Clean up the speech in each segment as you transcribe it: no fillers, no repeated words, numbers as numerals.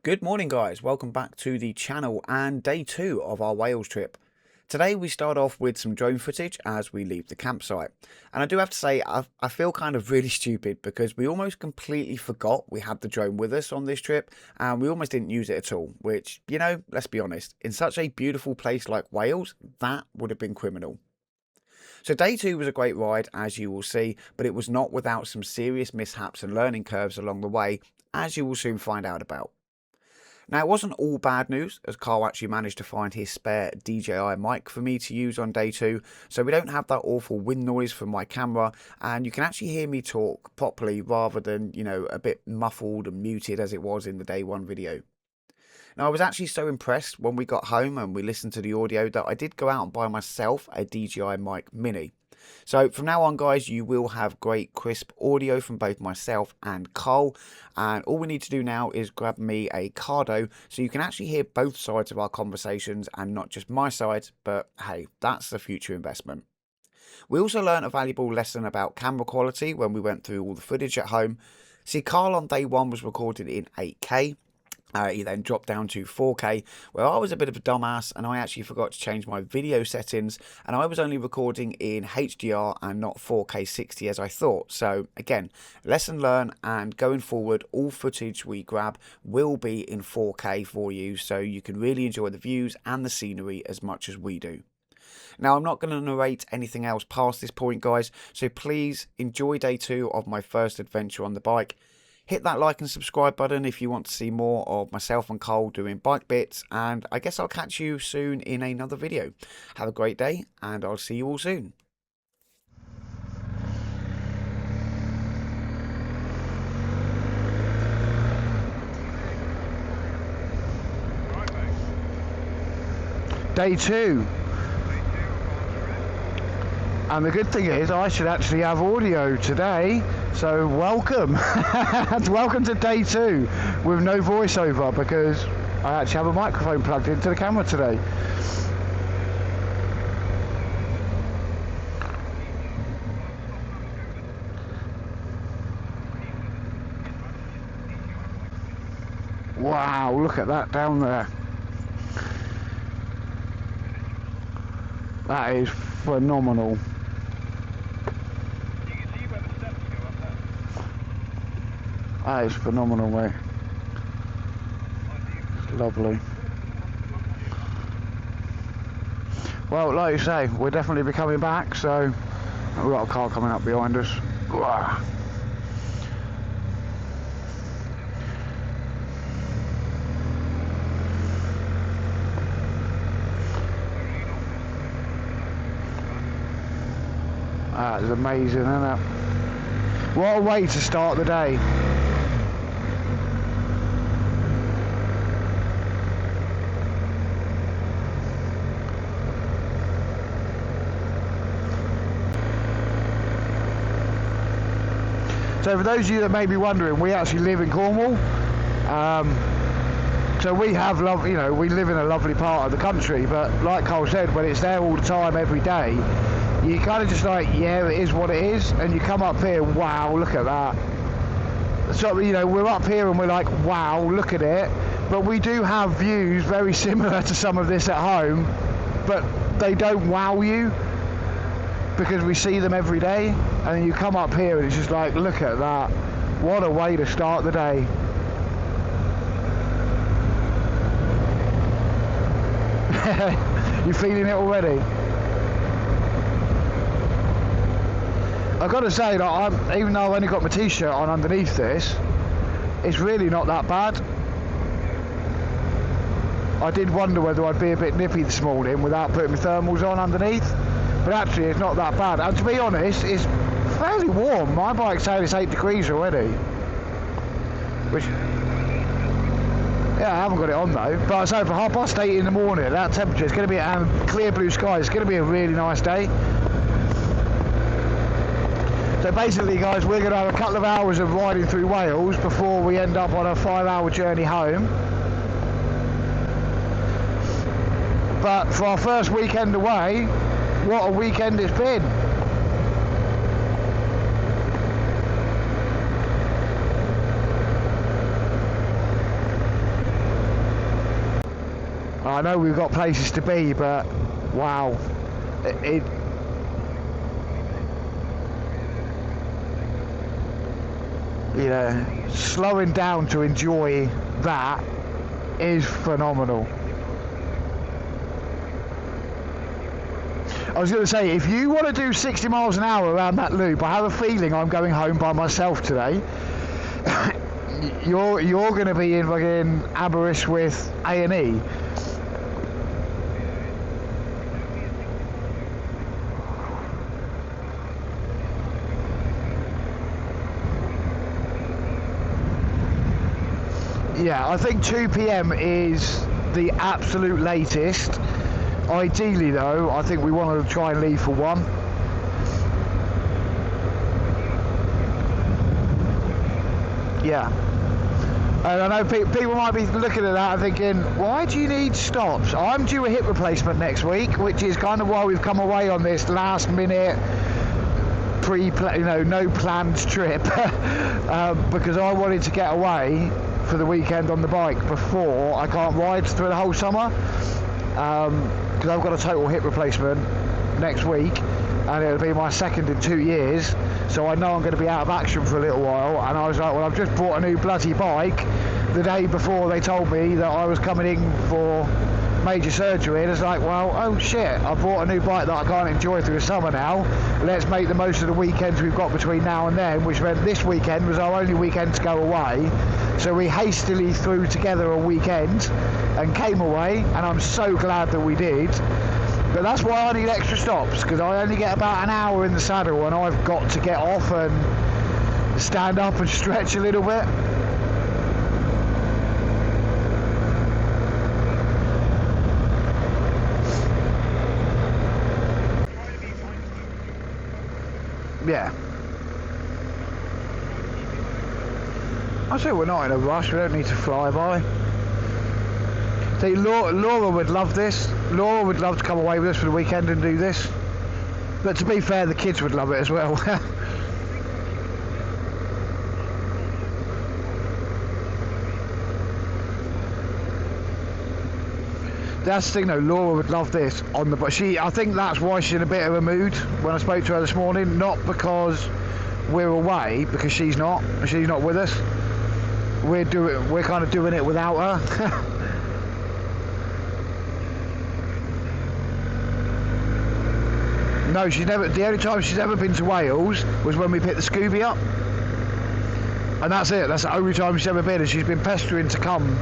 Good morning guys, welcome back to the channel and day 2 of our Wales trip. Today we start off with some drone footage as we leave the campsite. And I do have to say, I feel kind of really stupid because we almost completely forgot we had the drone with us on this trip and we almost didn't use it at all, which, you know, let's be honest, in such a beautiful place like Wales, that would have been criminal. So day 2 was a great ride, as you will see, but it was not without some serious mishaps and learning curves along the way, as you will soon find out about. Now, it wasn't all bad news, as Carl actually managed to find his spare DJI mic for me to use on day 2, so we don't have that awful wind noise from my camera, and you can actually hear me talk properly rather than, you know, a bit muffled and muted as it was in the day 1 video. Now, I was actually so impressed when we got home and we listened to the audio that I did go out and buy myself a DJI mic mini. So from now on guys, you will have great crisp audio from both myself and Carl, and all we need to do now is grab me a Cardo so you can actually hear both sides of our conversations and not just my side, but hey, that's the future investment. We also learned a valuable lesson about camera quality when we went through all the footage at home. See, Carl on day 1 was recorded in 8K. He then dropped down to 4K, where I was a bit of a dumbass and I actually forgot to change my video settings, and I was only recording in HDR and not 4K 60 as I thought. So again, lesson learned, and going forward all footage we grab will be in 4K for you, so you can really enjoy the views and the scenery as much as we do. Now, I'm not going to narrate anything else past this point guys, so please enjoy day 2 of my first adventure on the bike. Hit that like and subscribe button if you want to see more of myself and Cole doing bike bits, and I guess I'll catch you soon in another video. Have a great day, and I'll see you all soon. Day 2. And the good thing is I should actually have audio today, so welcome. Welcome to day 2 with no voiceover, because I actually have a microphone plugged into the camera today. Wow, look at that down there. That is phenomenal. That is phenomenal, mate. Lovely. Well, like you say, we'll definitely be coming back, so we've got a car coming up behind us. That is amazing, isn't it? What a way to start the day. So for those of you that may be wondering, we actually live in Cornwall. So we have love, you know, we live in a lovely part of the country, but like Cole said, when it's there all the time, every day, you kind of just like, yeah, it is what it is, and you come up here, wow, look at that. So, you know, we're up here and we're like, wow, look at it, but we do have views very similar to some of this at home, but they don't wow you, because we see them every day, and then you come up here and it's just like, look at that. What a way to start the day. You feeling it already? I've got to say that even though I've only got my t-shirt on underneath this, it's really not that bad. I did wonder whether I'd be a bit nippy this morning without putting my thermals on underneath, but actually it's not that bad. And to be honest, it's fairly warm. My bike's saying it's 8 degrees already, which, yeah, I haven't got it on though. But I say for 8:30 in the morning, that temperature, it's going to be clear blue skies. It's going to be a really nice day. So basically guys, we're going to have a couple of hours of riding through Wales before we end up on a 5-hour journey home. But for our first weekend away, what a weekend it's been. I know we've got places to be, but wow, it you know, slowing down to enjoy that is phenomenal. I was going to say, if you want to do 60 miles an hour around that loop, I have a feeling I'm going home by myself today. you're going to be in fucking Aberystwyth A&E. Yeah, I think 2 p.m. is the absolute latest. Ideally though, I think we want to try and leave for 1. Yeah. And I know people might be looking at that and thinking, why do you need stops? I'm due a hip replacement next week, which is kind of why we've come away on this last minute no planned trip because I wanted to get away for the weekend on the bike before I can't ride through the whole summer, because I've got a total hip replacement next week and it'll be my second in 2 years, so I know I'm going to be out of action for a little while. And I was like, well, I've just bought a new bloody bike the day before they told me that I was coming in for major surgery, and it's like, well, oh shit, I bought a new bike that I can't enjoy through the summer now. Let's make the most of the weekends we've got between now and then, which meant this weekend was our only weekend to go away. So we hastily threw together a weekend and came away, and I'm so glad that we did. But that's why I need extra stops, because I only get about an hour in the saddle and I've got to get off and stand up and stretch a little bit. Yeah. I say we're not in a rush, we don't need to fly by. See, Laura would love this. Laura would love to come away with us for the weekend and do this. But to be fair, the kids would love it as well. That's the thing though, Laura would love this on the bike. I think that's why she's in a bit of a mood when I spoke to her this morning, not because we're away, because she's not with us. We're kind of doing it without her. No, she's never. The only time she's ever been to Wales was when we picked the Scooby up, and that's it. That's the only time she's ever been, and she's been pestering to come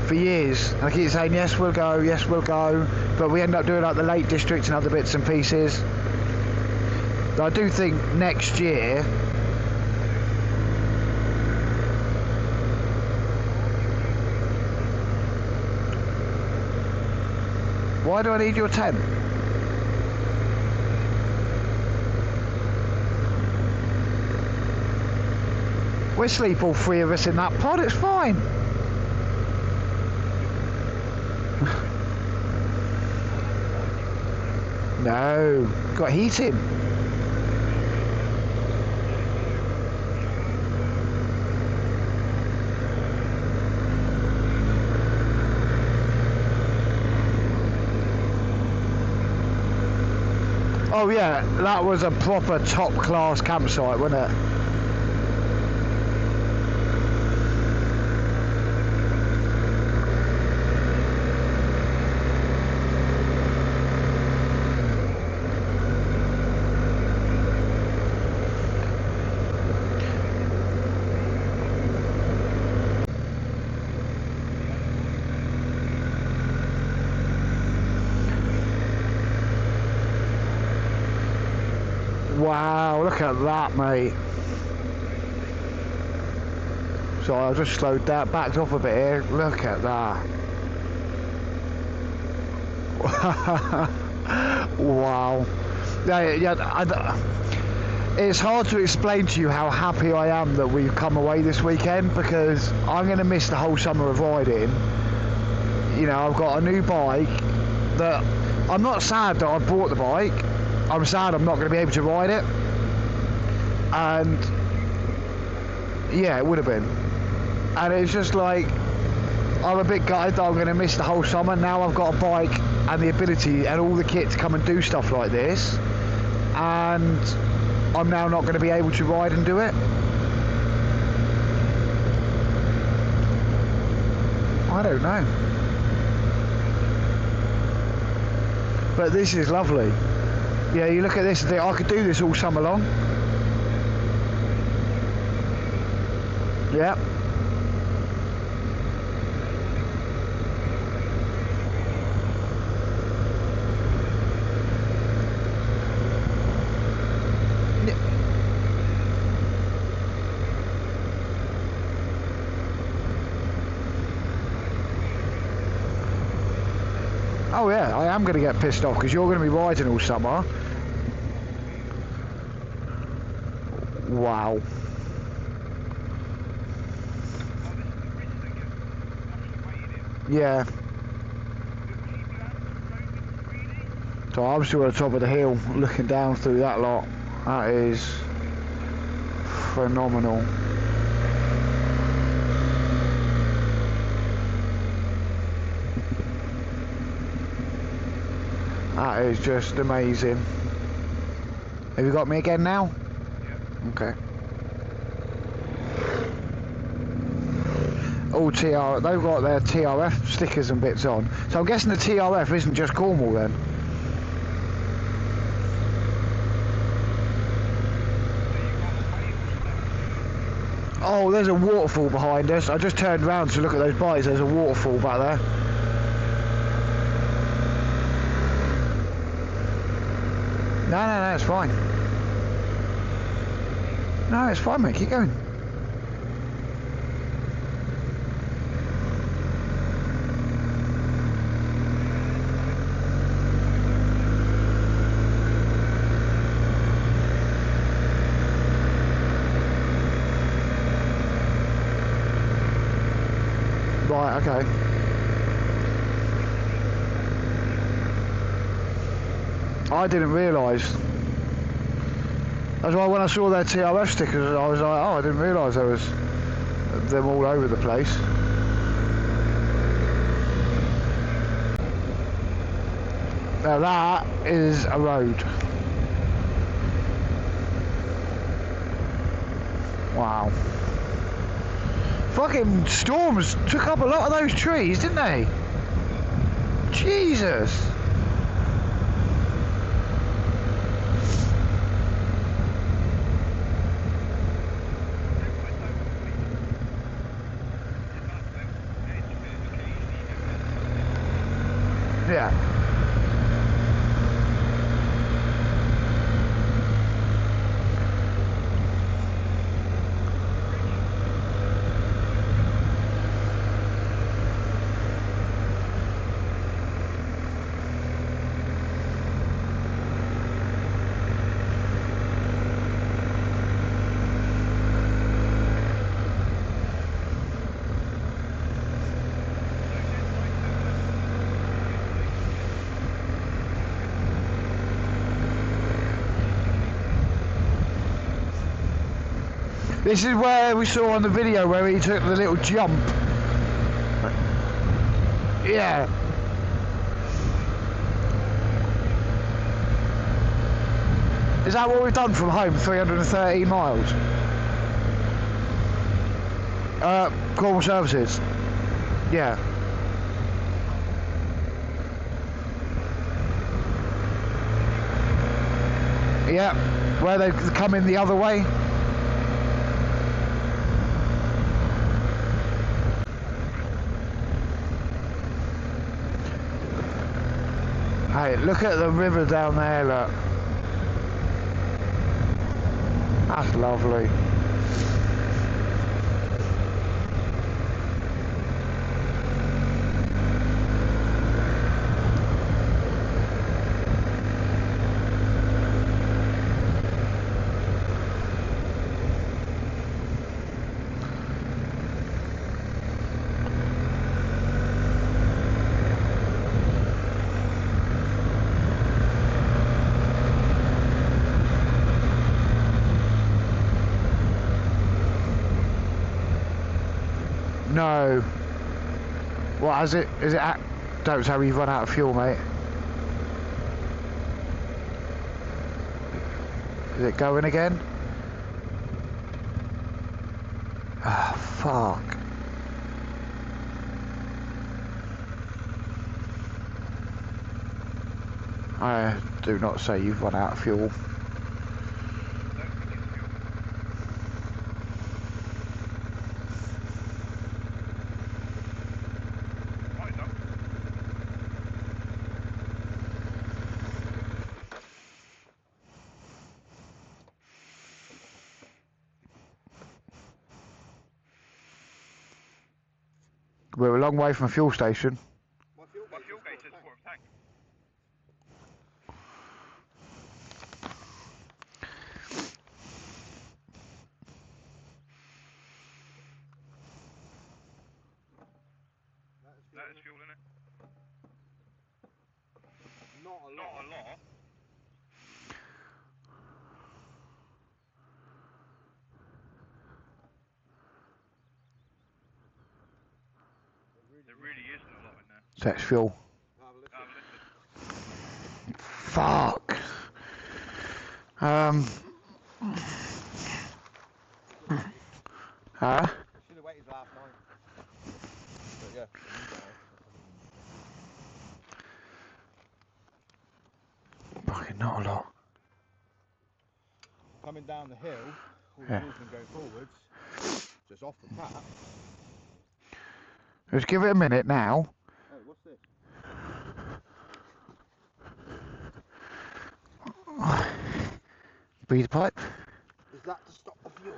for years. And I keep saying yes, we'll go, but we end up doing like the Lake District and other bits and pieces. But I do think next year. Why do I need your tent? We'll sleep all 3 of us in that pod, it's fine. No, got heating. Oh yeah, that was a proper top class campsite, wasn't it? Wow, look at that, mate. Sorry, I just slowed down, backed off a bit here. Look at that. Wow. It's hard to explain to you how happy I am that we've come away this weekend, because I'm going to miss the whole summer of riding. You know, I've got a new bike that I'm not sad that I bought the bike. I'm sad I'm not going to be able to ride it, and yeah, it would have been. And it's just like, I'm a bit gutted that I'm going to miss the whole summer. Now I've got a bike and the ability and all the kit to come and do stuff like this, and I'm now not going to be able to ride and do it. I don't know. But this is lovely. Yeah, you look at this and think, I could do this all summer long. Yeah. Oh yeah, I am going to get pissed off because you're going to be riding all summer. Wow. Yeah. So I'm still at the top of the hill looking down through that lot. That is phenomenal. That is just amazing. Have you got me again now? Yeah. Okay. All TR, they've got their TRF stickers and bits on. So I'm guessing the TRF isn't just Cornwall then. Oh, there's a waterfall behind us. I just turned around to look at those bikes. There's a waterfall back there. No, it's fine. No, it's fine, mate. Keep going. Right, okay. I didn't realise. That's why when I saw their TRF stickers, I was like, oh, I didn't realise there was them all over the place. Now that is a road. Wow. Fucking storms took up a lot of those trees, didn't they? Jesus. Yeah. This is where we saw on the video where he took the little jump. Yeah. Is that what we've done from home, 313 miles? Cornwall Services. Yeah. Yeah, where they come in the other way. Hey, look at the river down there, look. That's lovely. No. What has it? Is it? Don't tell me you've run out of fuel, mate. Is it going again? Ah, fuck. I do not say you've run out of fuel. We're a long way from a fuel station. My fuel gauge says quarter of tank. That is fuel in it. Not a lot. There really isn't a lot in there. That's fuel. Fuck. Huh? Should have waited till half 9. But yeah. Fucking not a lot. Coming down the hill, all the Yeah. wheels can go forwards, just off the tap. Let's give it a minute now. Oh, what's this? Breathe pipe. Is that to stop the fuel?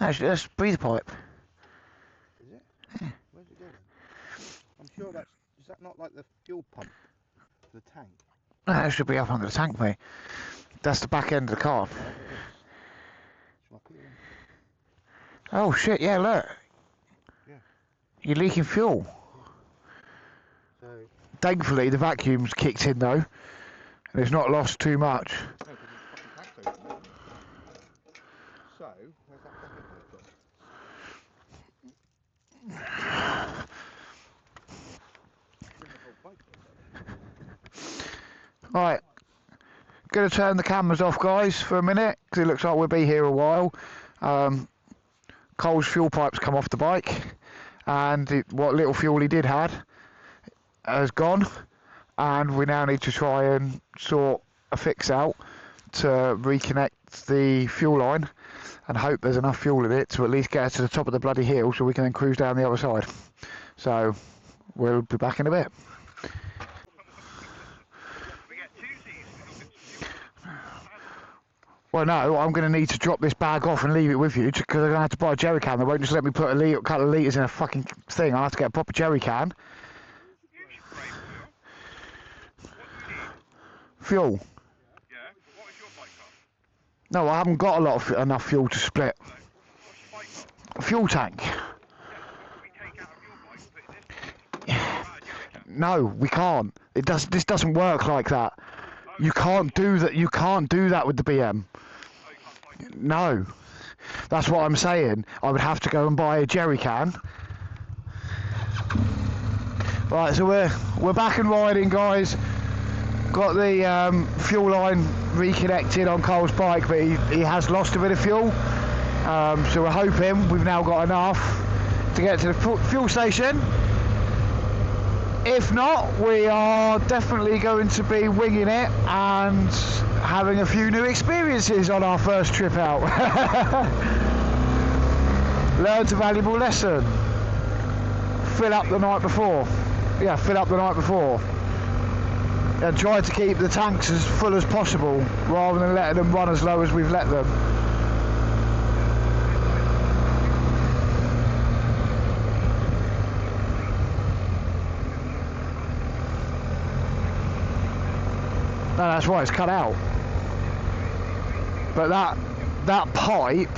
Actually, that's breathe pipe. Is it? Where's it going? I'm sure that's... Is that not like the fuel pump for the tank? No, that should be up under the tank, mate. That's the back end of the car. Shall I put it in? Oh shit, yeah, look. Yeah. You're leaking fuel. So... Thankfully, the vacuum's kicked in though, and it's not lost too much. No, because it's fucking tank's open. So, where's that pocket pipe gone? Right, gonna turn the cameras off, guys, for a minute, because it looks like we'll be here a while. Cole's fuel pipe's come off the bike, and what little fuel he did had has gone, and we now need to try and sort a fix out to reconnect the fuel line and hope there's enough fuel in it to at least get us to the top of the bloody hill so we can then cruise down the other side. So we'll be back in a bit. Well, no, I'm going to need to drop this bag off and leave it with you because I'm going to have to buy a jerry can. They won't just let me put a couple of litres in a fucking thing. I'll have to get a proper jerry can. Fuel. Yeah, but what is your bike got? No, I haven't got a lot of enough fuel to split. What's your bike got? A fuel tank. Yeah, but we take out of your bike and put it in this one. No, we can't. This doesn't work like that. You can't do that. You can't do that with the BM. No, that's what I'm saying. I would have to go and buy a jerry can. Right, so we're back and riding, guys. Got the fuel line reconnected on Cole's bike, but he has lost a bit of fuel. So we're hoping we've now got enough to get to the fuel station. If not, we are definitely going to be winging it and having a few new experiences on our first trip out. Learned a valuable lesson. Fill up the night before. Yeah, fill up the night before. And try to keep the tanks as full as possible rather than letting them run as low as we've let them. No, that's why it's cut out. But that pipe,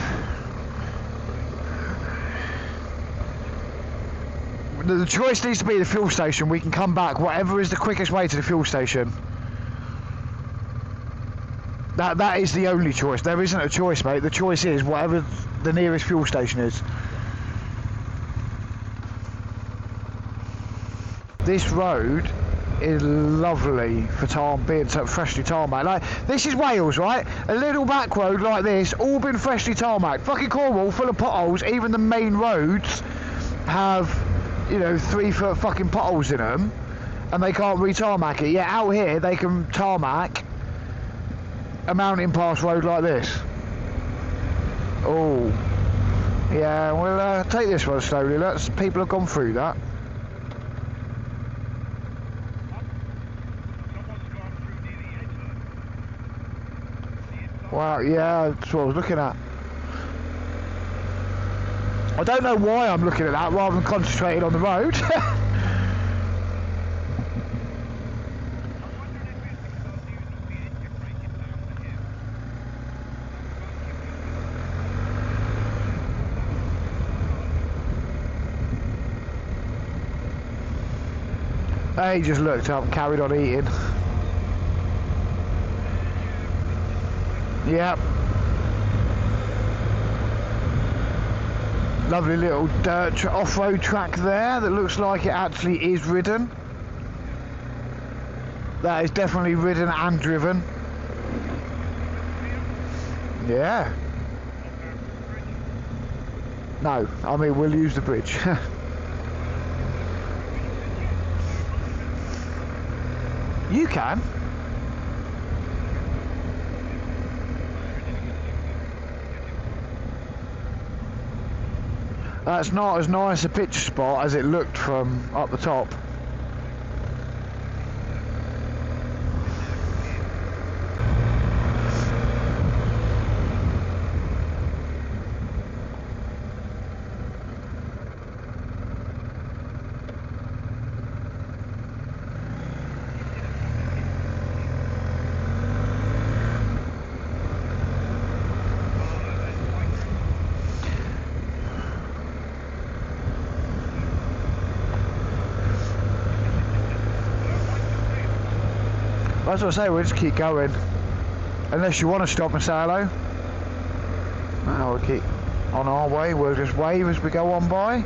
the choice needs to be the fuel station. We can come back, whatever is the quickest way to the fuel station. That is the only choice. There isn't a choice, mate. The choice is whatever the nearest fuel station is. This road is lovely for being so freshly tarmac. Like, this is Wales, right? A little back road like this, all been freshly tarmac. Fucking Cornwall, full of potholes. Even the main roads have, you know, 3 foot fucking potholes in them, and they can't re-tarmac it. Yeah, out here they can tarmac a mountain pass road like this. Oh, yeah. We'll take this one slowly. People have gone through that. Wow, yeah, that's what I was looking at. I don't know why I'm looking at that rather than concentrating on the road. He just looked up and carried on eating. Yep. Lovely little dirt off-road track there that looks like it actually is ridden. That is definitely ridden and driven. Yeah. No, I mean, we'll use the bridge. You can. That's not as nice a picture spot as it looked from up the top. As I say, we'll just keep going. Unless you want to stop and say hello. No, we'll keep on our way. We'll just wave as we go on by.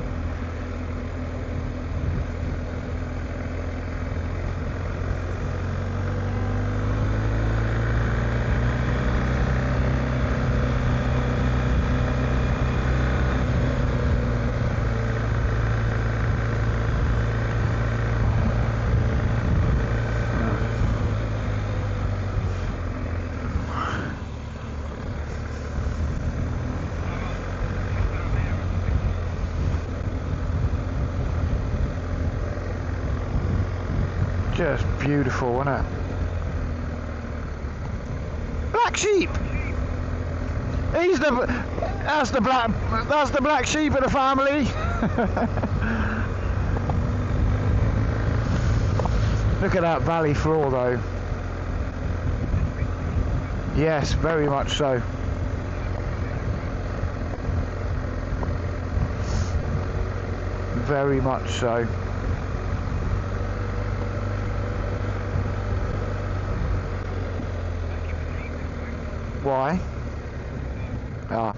Just beautiful, isn't it? Black sheep. That's the black sheep of the family. Look at that valley floor though. Yes, very much so. Very much so. Why? Ah.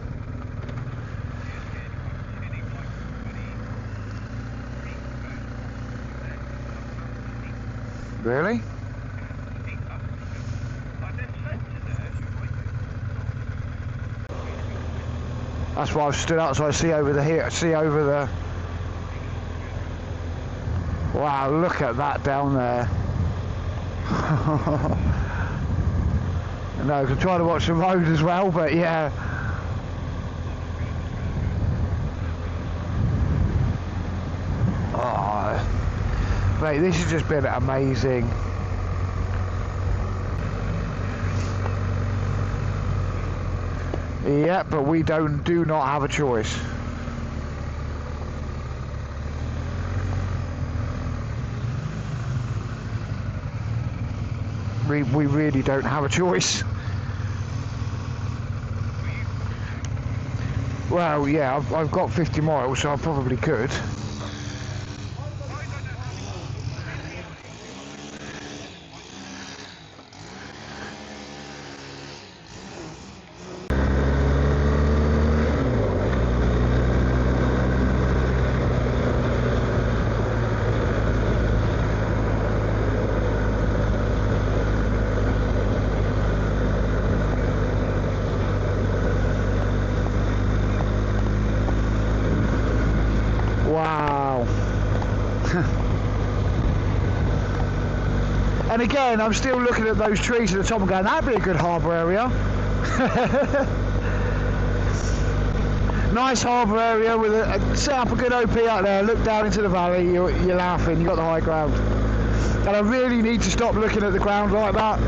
Really? That's why I've stood up so I see over the Wow, look at that down there. No, I can try to watch the road as well, but yeah. Oh, mate, this has just been amazing. Yeah, but we do not have a choice. We really don't have a choice. Well, yeah, I've got 50 miles, so I probably could. And again, I'm still looking at those trees at the top and going, that'd be a good harbour area. Nice harbour area with set up a good OP out there, look down into the valley, you're laughing, you've got the high ground. And I really need to stop looking at the ground like that.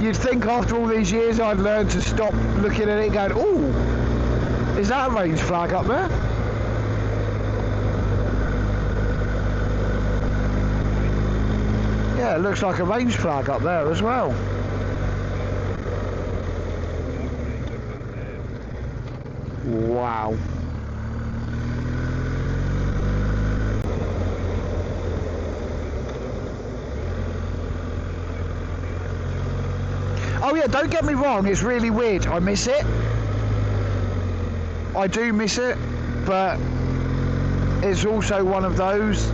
You'd think after all these years I'd learned to stop looking at it going, ooh, is that a range flag up there? Yeah, it looks like a range flag up there as well. Wow. Oh yeah, don't get me wrong, it's really weird. I miss it. I do miss it, but it's also one of those.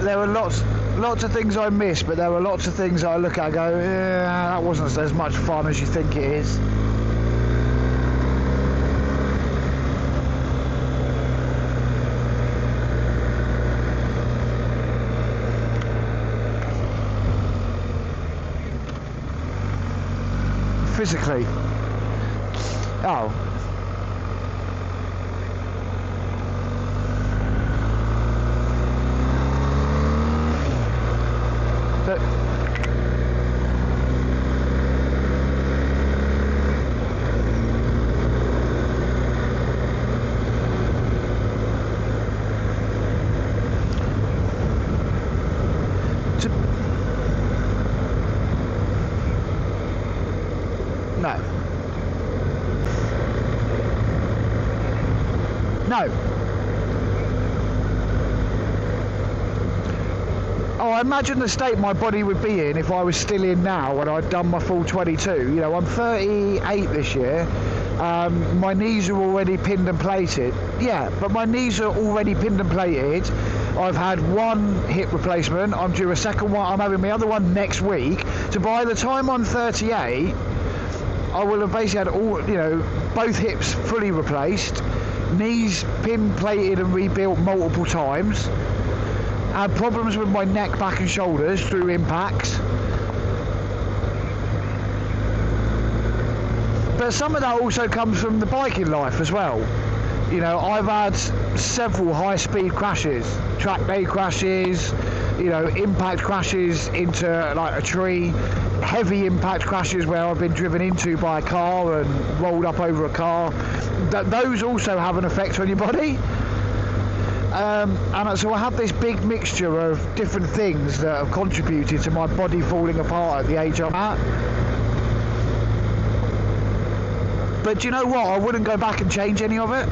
There are lots of things I miss, but there are lots of things that I look at and go, yeah, that wasn't as much fun as you think it is. Physically. Oh. But no. No. Oh, I imagine the state my body would be in if I was still in now when I'd done my full 22. You know, I'm 38 this year. My knees are already pinned and plated. Yeah, but my knees are already pinned and plated. I've had one hip replacement. I'm due a second one. I'm having my other one next week. So by the time I'm 38, I will have basically had all, you know, both hips fully replaced, knees pin plated and rebuilt multiple times. Had problems with my neck, back and shoulders through impacts. But some of that also comes from the biking life as well. You know, I've had several high-speed crashes, track day crashes, you know, impact crashes into like a tree, heavy impact crashes where I've been driven into by a car and rolled up over a car. Those also have an effect on your body. And so I have this big mixture of different things that have contributed to my body falling apart at the age I'm at. But do you know what? I wouldn't go back and change any of it.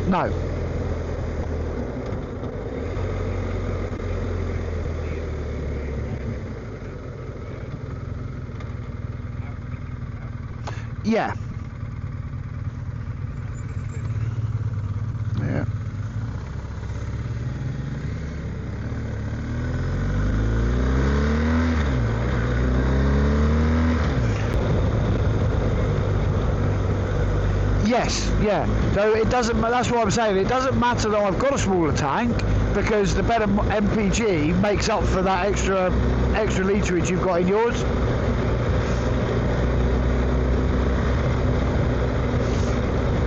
No. Yeah. Yeah. Yes, yeah. So it doesn't. That's what I'm saying. It doesn't matter that I've got a smaller tank because the better MPG makes up for that extra literage you've got in yours.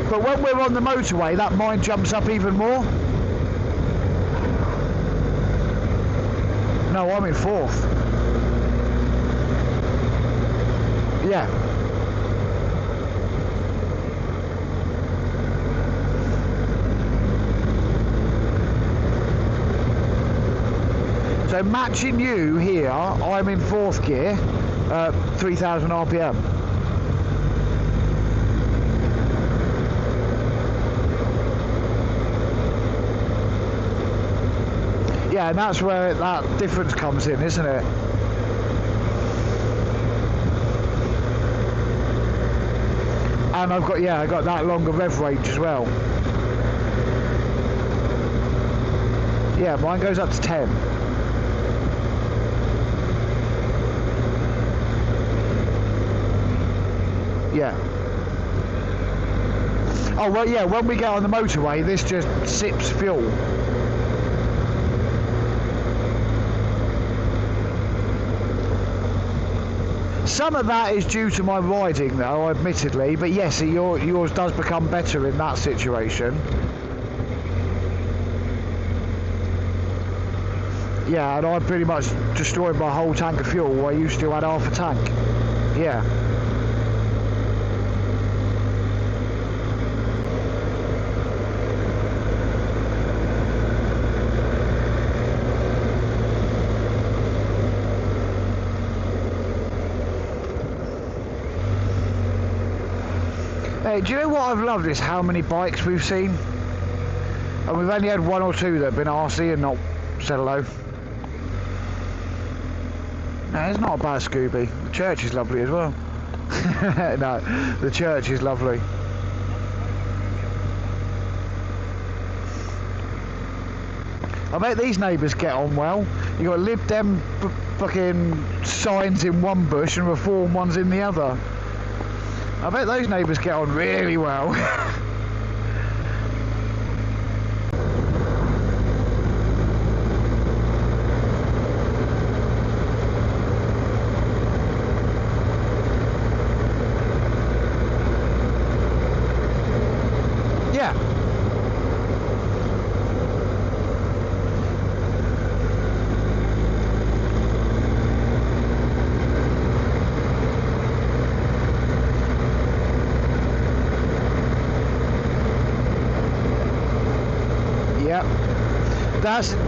But when we're on the motorway, that mine jumps up even more. No, I'm in fourth. Yeah. So matching you here, I'm in fourth gear, 3,000 RPM. Yeah, and that's where that difference comes in, isn't it? And I got that longer rev range as well. Yeah, mine goes up to 10. Yeah. Oh well, yeah. When we get on the motorway, this just sips fuel. Some of that is due to my riding, though, admittedly. But yes, yours does become better in that situation. Yeah, and I pretty much destroyed my whole tank of fuel while you still had half a tank. Yeah. Hey, do you know what I've loved is how many bikes we've seen? And we've only had one or two that have been RC and not said hello. No, it's not a bad Scooby. The church is lovely as well. No, the church is lovely. I bet these neighbours get on well. You got Lib Dem fucking signs in one bush and Reform ones in the other. I bet those neighbours get on really well. Yeah.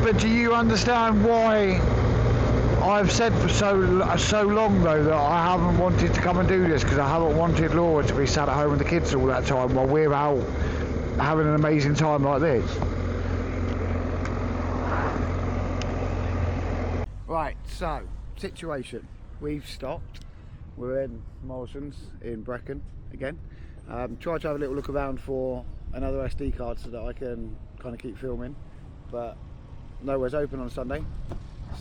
But do you understand why I've said for so long though that I haven't wanted to come and do this? Because I haven't wanted Laura to be sat at home with the kids all that time while we're out having an amazing time like this. Right, so situation. We've stopped. We're in Morrison's in Brecon again. Tried to have a little look around for another SD card so that I can kind of keep filming, but nowhere's open on Sunday,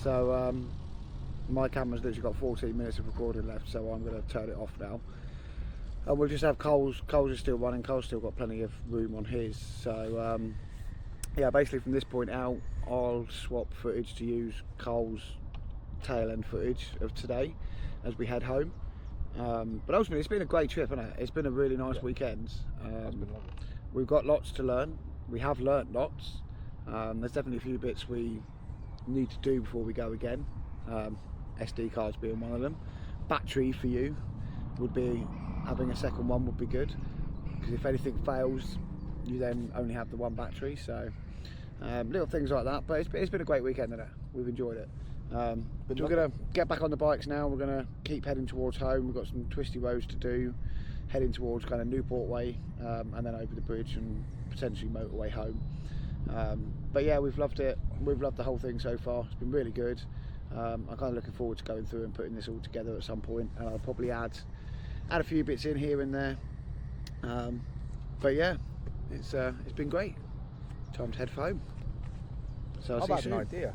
so my camera's literally got 14 minutes of recording left, so I'm going to turn it off now. And we'll just have Cole's is still running. Cole's still got plenty of room on his, so yeah, basically from this point out I'll swap footage to use Cole's tail end footage of today as we head home. But ultimately it's been a great trip, hasn't it? It's been a really nice weekend. We've got lots to learn. We have learnt lots. There's definitely a few bits we need to do before we go again. SD cards being one of them. Battery for you would be, having a second one would be good, because if anything fails you then only have the one battery, so little things like that. But it's been a great weekend, hasn't it? We've enjoyed it. So we're going to get back on the bikes now. We're going to keep heading towards home. We've got some twisty roads to do, heading towards kind of Newport Way, and then over the bridge and potentially motorway home. But yeah, we've loved it. We've loved the whole thing so far. It's been really good. I'm kind of looking forward to going through and putting this all together at some point, and I'll probably add a few bits in here and there. But yeah, it's been great. Time to head for home. So I'll see you soon. How about an idea?